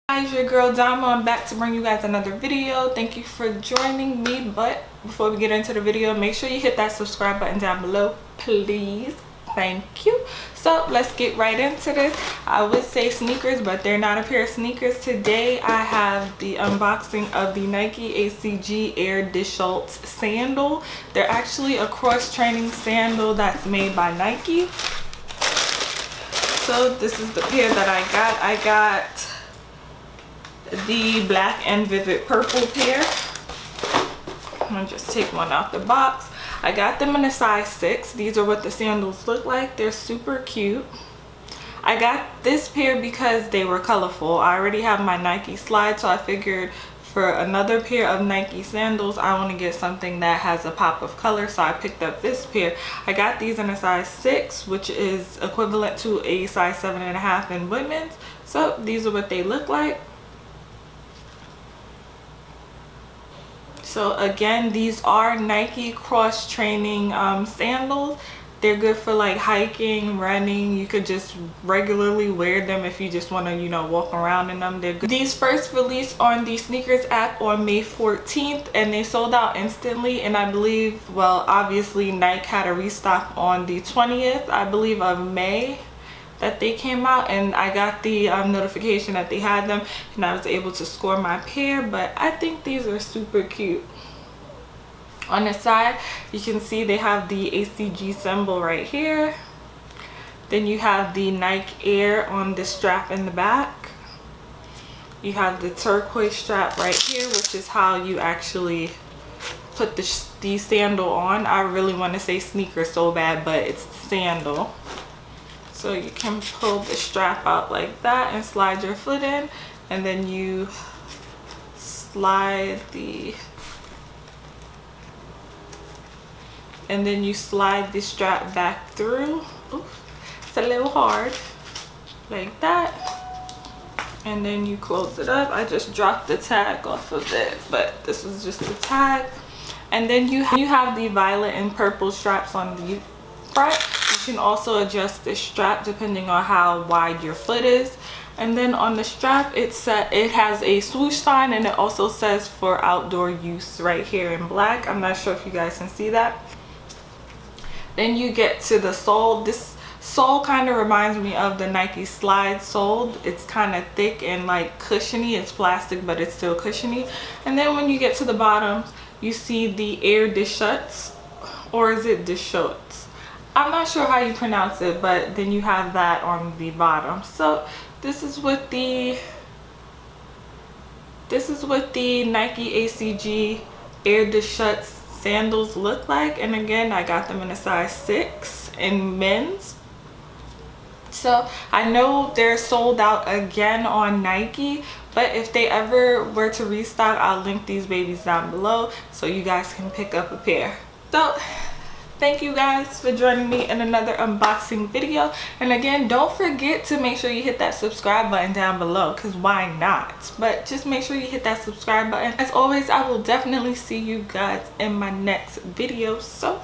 Guys, your girl Dama. I'm back to bring you guys another video. Thank you for joining me, but before we get into the video, make sure you hit that subscribe button down below, please. Thank you. So let's get right into this. I would say sneakers, but they're not a pair of sneakers. Today I have the unboxing of the Nike ACG Air Deschutz Sandal. They're actually a cross-training sandal that's made by Nike. So this is the pair that I got. I got the black and vivid purple pair. I'm gonna just take one out the box. I got them in a size 6. These are what the sandals look like. They're super cute. I got this pair because they were colorful. I already have my Nike slide, so I figured for another pair of Nike sandals I want to get something that has a pop of color, so I picked up this pair. I got these in a size 6, which is equivalent to a size 7.5 in women's. So these are what they look like. So again, these are Nike cross training sandals. They're good for like hiking, running. You could just regularly wear them if you just want to, you know, walk around in them. They're good. These first released on the sneakers app on May 14th and they sold out instantly, and I believe, well, obviously Nike had a restock on the 20th, I believe, of May that they came out, and I got the notification that they had them and I was able to score my pair. But I think these are super cute. On the side you can see they have the ACG symbol right here. Then you have the Nike Air on the strap in the back. You have the turquoise strap right here, which is how you actually put the sandal on. I really want to say sneaker so bad, but it's the sandal. So you can pull the strap out like that and slide your foot in, and then you slide the strap back through. Oops, it's a little hard, like that, and then you close it up. I just dropped the tag off of it, but this is just the tag. And then you have the violet and purple straps on the front. You can also adjust the strap depending on how wide your foot is. And then on the strap it has a swoosh sign, and it also says for outdoor use right here in black. I'm not sure if you guys can see that. Then you get to the sole. This sole kind of reminds me of the Nike slide sole. It's kind of thick and like cushiony. It's plastic, but it's still cushiony. And then when you get to the bottom, you see the Air Deschutz, or is it Deschutz? I'm not sure how you pronounce it, but then you have that on the bottom. So this is what the Nike ACG Air Deschutz sandals look like. And again, I got them in a size 6 in men's. So I know they're sold out again on Nike, but if they ever were to restock, I'll link these babies down below so you guys can pick up a pair. So thank you guys for joining me in another unboxing video. And again, don't forget to make sure you hit that subscribe button down below, because why not? But just make sure you hit that subscribe button. As always, I will definitely see you guys in my next video. So